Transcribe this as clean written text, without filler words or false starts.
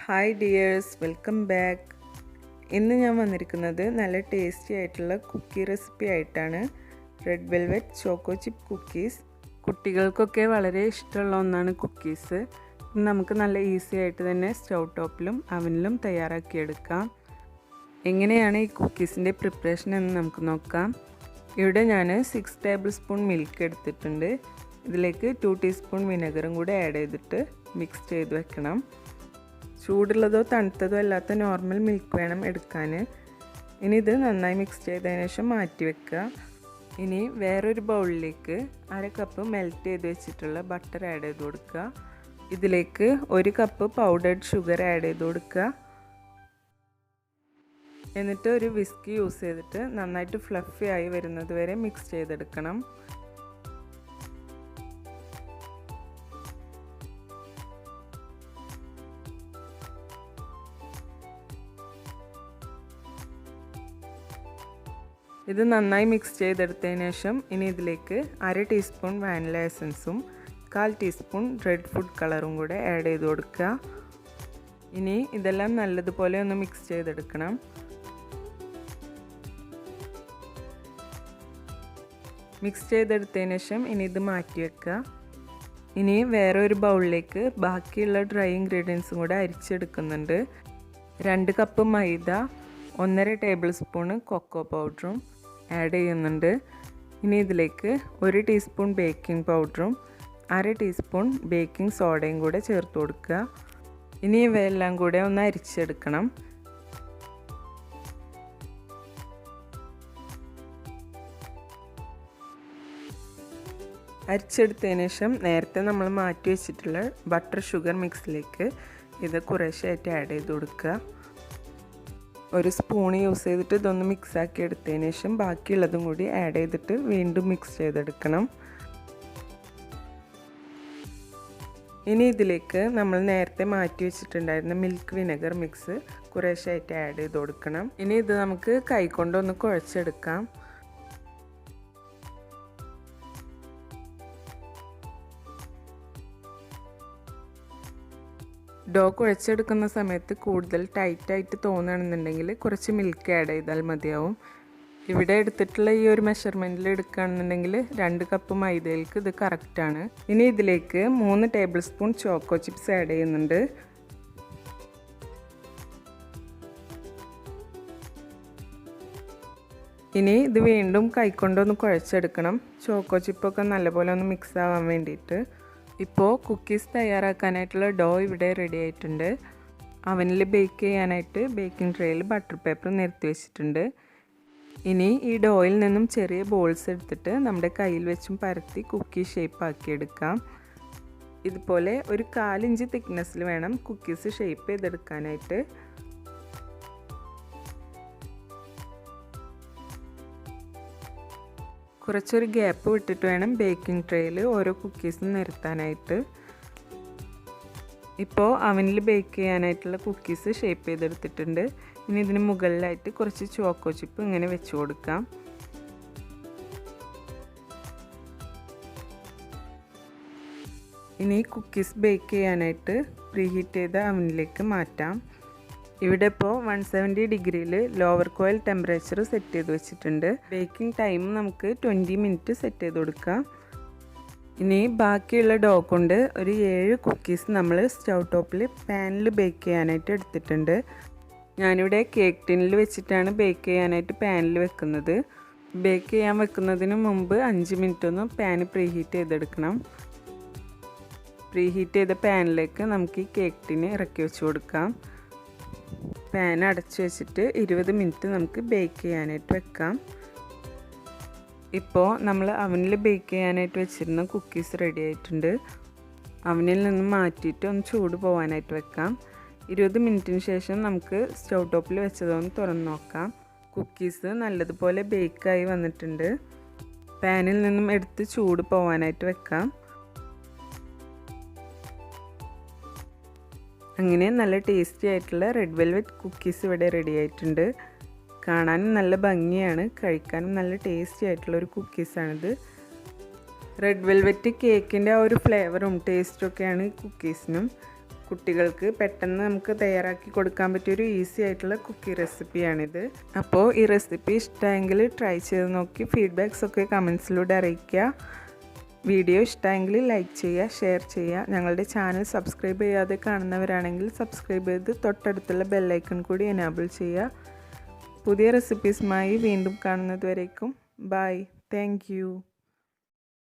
Hi dears, welcome back. ഇന്ന് ഞാൻ വന്നിരിക്കുന്നത് നല്ല ടേസ്റ്റി ആയിട്ടുള്ള കുക്കി റെസിപ്പി ആയിട്ടാണ്. Red velvet choco chip cookies. കുട്ടികൾക്കൊക്കെ വളരെ ഇഷ്ടമുള്ള ഒന്നാണ് കുക്കീസ്. നമുക്ക് നല്ല ഈസി ആയിട്ട് തന്നെ സ്റ്റൗ ടോപ്പിലും അവനിലും തയ്യാറാക്കിയെടുക്കാം. എങ്ങനെയാണ് ഈ കുക്കീസിൻ്റെ പ്രിപ്പറേഷൻ എന്ന് നമുക്ക് നോക്കാം. ഇവിടെ ഞാൻ 6 ടേബിൾ സ്പൂൺ മിൽക്ക് എടുത്തിട്ടുണ്ട്. ഇതിലേക്ക് 2 ടീസ്പൂൺ വിനെഗറും കൂടെ ആഡ് ചെയ്തിട്ട് മിക്സ് ചെയ്ത് വെക്കണം. ചൂടുള്ളതോ തണുത്തതോ അല്ലാത്ത നോർമൽ മിൽക്ക് വേണം എടുക്കാൻ. ഇനി ഇത് നന്നായി മിക്സ് ചെയ്തതിന് ശേഷം മാറ്റി വെക്കുക. ഇനി വേറൊരു ബൗളിലേക്ക് 1/2 കപ്പ് മെൽറ്റ് ചെയ്ത് വെച്ചിട്ടുള്ള ബട്ടർ ആഡ് ചെയ്ത് കൊടുക്കുക. ഇതിലേക്ക് 1 കപ്പ് പൗഡേർഡ് ഷുഗർ ആഡ് ചെയ്ത് കൊടുക്കുക. എന്നിട്ട് ഒരു വിസ്കി യൂസ് ചെയ്തിട്ട് നന്നായിട്ട് ഫ്ലഫി ആയി വരുന്നത് വരെ മിക്സ് ചെയ്തെടുക്കണം. ഇത് നന്നായി മിക്സ് ചെയ്തെടുത്തതിന് ശേഷം ഇനി ഇതിലേക്ക് 1/2 ടീസ്പൂൺ വാനില എസൻസും 1/4 ടീസ്പൂൺ റെഡ് ഫുഡ് കളറും കൂടെ ആഡ് ചെയ്ത് കൊടുക്കുക. ഇനി ഇതെല്ലാം നല്ലതുപോലെ ഒന്ന് മിക്സ് ചെയ്തെടുക്കണം. മിക്സ് ചെയ്തെടുത്തതിന് ശേഷം ഇനി ഇത് മാറ്റി വെക്കുക. ഇനി വേറെ ഒരു ബൗളിലേക്ക് ബാക്കിയുള്ള ഡ്രൈ ഇൻഗ്രീഡിയൻസും കൂടെ അരിച്ചെടുക്കുന്നുണ്ട്. 2 കപ്പ് മൈദ, 1.5 ടേബിൾ സ്പൂണ് കൊക്കോ പൗഡറും ആഡ് ചെയ്യുന്നുണ്ട്. ഇനി ഇതിലേക്ക് 1 ടീസ്പൂൺ ബേക്കിംഗ് പൗഡറും 1/2 ടീസ്പൂൺ ബേക്കിംഗ് സോഡയും കൂടെ ചേർത്ത് കൊടുക്കുക. ഇനി ഇവയെല്ലാം കൂടെ ഒന്ന് അരിച്ചെടുക്കണം. അരിച്ചെടുത്തതിന് ശേഷം നേരത്തെ നമ്മൾ മാറ്റി വെച്ചിട്ടുള്ള ബട്ടർ ഷുഗർ മിക്സിലേക്ക് ഇത് കുറേശ്ശായിട്ട് ആഡ് ചെയ്ത് കൊടുക്കുക. ഒരു സ്പൂൺ യൂസ് ചെയ്തിട്ട് ഇതൊന്ന് മിക്സാക്കി എടുത്തതിന് ശേഷം ബാക്കിയുള്ളതും കൂടി ആഡ് ചെയ്തിട്ട് വീണ്ടും മിക്സ് ചെയ്തെടുക്കണം. ഇനി ഇതിലേക്ക് നമ്മൾ നേരത്തെ മാറ്റി വെച്ചിട്ടുണ്ടായിരുന്ന മിൽക്ക് വിനെഗർ മിക്സ് കുറേശ്ശായിട്ട് ആഡ് ചെയ്ത് കൊടുക്കണം. ഇനി ഇത് നമുക്ക് കൈകൊണ്ടൊന്ന് കുഴച്ചെടുക്കാം. ഡോ കുഴച്ചെടുക്കുന്ന സമയത്ത് കൂടുതൽ ടൈറ്റായിട്ട് തോന്നുകയാണെന്നുണ്ടെങ്കിൽ കുറച്ച് മിൽക്ക് ആഡ് ചെയ്താൽ മതിയാവും. ഇവിടെ എടുത്തിട്ടുള്ള ഈ ഒരു മെഷർമെൻറ്റിൽ എടുക്കുകയാണെന്നുണ്ടെങ്കിൽ 2 കപ്പ് മൈദയിലേക്ക് ഇത് കറക്റ്റാണ്. ഇനി ഇതിലേക്ക് 3 table spoon choco chips add ചെയ്യുന്നുണ്ട്. ഇനി ഇത് വീണ്ടും കൈക്കൊണ്ടൊന്ന് കുഴച്ചെടുക്കണം. ചോക്കോ ചിപ്പൊക്കെ നല്ലപോലെ ഒന്ന് മിക്സ് ആവാൻ വേണ്ടിയിട്ട്. ഇപ്പോൾ കുക്കീസ് തയ്യാറാക്കാനായിട്ടുള്ള ഡോ ഇവിടെ റെഡി ആയിട്ടുണ്ട്. അവനിൽ ബേക്ക് ചെയ്യാനായിട്ട് ബേക്കിംഗ് ട്രേയിൽ ബട്ടർ പേപ്പർ നിരത്തി വെച്ചിട്ടുണ്ട്. ഇനി ഈ ഡോയിൽ നിന്നും ചെറിയ ബോൾസ് എടുത്തിട്ട് നമ്മുടെ കയ്യിൽ വെച്ചും പരത്തി കുക്കി ഷേപ്പ് ആക്കിയെടുക്കാം. ഇതുപോലെ ഒരു 1/4 ഇഞ്ച് തിക്നെസ്സിൽ വേണം കുക്കീസ് ഷേപ്പ് ചെയ്തെടുക്കാനായിട്ട്. കുറച്ചൊരു ഗ്യാപ്പ് വിട്ടിട്ട് വേണം ബേക്കിംഗ് ട്രേയിൽ ഓരോ കുക്കീസും നിരത്താനായിട്ട്. ഇപ്പോൾ അവനിൽ ബേക്ക് ചെയ്യാനായിട്ടുള്ള കുക്കീസ് ഷേപ്പ് ചെയ്തെടുത്തിട്ടുണ്ട്. ഇനി ഇതിന് മുകളിലായിട്ട് കുറച്ച് ചോക്കോ ചിപ്പ് ഇങ്ങനെ വെച്ച് കൊടുക്കാം. ഇനി കുക്കീസ് ബേക്ക് ചെയ്യാനായിട്ട് പ്രീഹീറ്റ് ചെയ്ത അവനിലേക്ക് മാറ്റാം. ഇവിടെ ഇപ്പോൾ 170 ഡിഗ്രിയിൽ ലോവർ കോയിൽ ടെമ്പറേച്ചർ സെറ്റ് ചെയ്ത് വെച്ചിട്ടുണ്ട്. ബേക്കിംഗ് ടൈം നമുക്ക് 20 മിനിറ്റ് സെറ്റ് ചെയ്ത് കൊടുക്കാം. ഇനി ബാക്കിയുള്ള ഡോ കൊണ്ട് ഒരു 7 കുക്കീസ് നമ്മൾ സ്റ്റൗ ടോപ്പിൽ പാനിൽ ബേക്ക് ചെയ്യാനായിട്ട് എടുത്തിട്ടുണ്ട്. ഞാനിവിടെ കേക്ക് ടിന്നിൽ വെച്ചിട്ടാണ് ബേക്ക് ചെയ്യാനായിട്ട് പാനിൽ വെക്കുന്നത്. ബേക്ക് ചെയ്യാൻ വെക്കുന്നതിന് മുമ്പ് 5 മിനിറ്റ് ഒന്ന് പാന് പ്രീഹീറ്റ് ചെയ്തെടുക്കണം. പ്രീഹീറ്റ് ചെയ്ത പാനിലേക്ക് നമുക്ക് ഈ കേക്ക് ടിന്ന് ഇറക്കി വെച്ച് കൊടുക്കാം. പാൻ അടച്ചു വെച്ചിട്ട് 20 മിനിറ്റ് നമുക്ക് ബേക്ക് ചെയ്യാനായിട്ട് വെക്കാം. ഇപ്പോൾ നമ്മൾ അവനിൽ ബേക്ക് ചെയ്യാനായിട്ട് വെച്ചിരുന്ന കുക്കീസ് റെഡി ആയിട്ടുണ്ട്. അവനിൽ നിന്ന് മാറ്റിയിട്ട് ഒന്ന് ചൂട് പോകാനായിട്ട് വെക്കാം. 20 മിനിറ്റിന് ശേഷം നമുക്ക് സ്റ്റൗ ടോപ്പിൽ വെച്ചതൊന്ന് തുറന്ന് നോക്കാം. കുക്കീസ് നല്ലതുപോലെ ബേക്കായി വന്നിട്ടുണ്ട്. പാനിൽ നിന്നും എടുത്ത് ചൂട് പോകാനായിട്ട് വെക്കാം. അങ്ങനെ നല്ല ടേസ്റ്റി ആയിട്ടുള്ള റെഡ് വെൽവെറ്റ് കുക്കീസ് ഇവിടെ റെഡി ആയിട്ടുണ്ട്. കാണാനും നല്ല ഭംഗിയാണ്, കഴിക്കാനും നല്ല ടേസ്റ്റി ആയിട്ടുള്ളൊരു കുക്കീസാണിത്. റെഡ് വെൽവെറ്റ് കേക്കിൻ്റെ ആ ഒരു ഫ്ലേവറും ടേസ്റ്റും ഒക്കെയാണ് കുക്കീസിനും. കുട്ടികൾക്ക് പെട്ടെന്ന് നമുക്ക് തയ്യാറാക്കി കൊടുക്കാൻ പറ്റിയൊരു ഈസി ആയിട്ടുള്ള കുക്കി റെസിപ്പിയാണിത്. അപ്പോൾ ഈ റെസിപ്പി ഇഷ്ടമെങ്കിൽ ട്രൈ ചെയ്ത് നോക്കി ഫീഡ്ബാക്സ് ഒക്കെ കമൻസിലൂടെ അറിയിക്കുക. വീഡിയോ ഇഷ്ടമെങ്കിൽ ലൈക്ക് ചെയ്യുക, ഷെയർ ചെയ്യുക. ഞങ്ങളുടെ ചാനൽ സബ്സ്ക്രൈബ് ചെയ്യാതെ കാണുന്നവരാണെങ്കിൽ സബ്സ്ക്രൈബ് ചെയ്ത് തൊട്ടടുത്തുള്ള ബെല്ലൈക്കൺ കൂടി എനാബിൾ ചെയ്യുക. പുതിയ റെസിപ്പീസുമായി വീണ്ടും കാണുന്നത് വരേക്കും ബൈ. Thank you.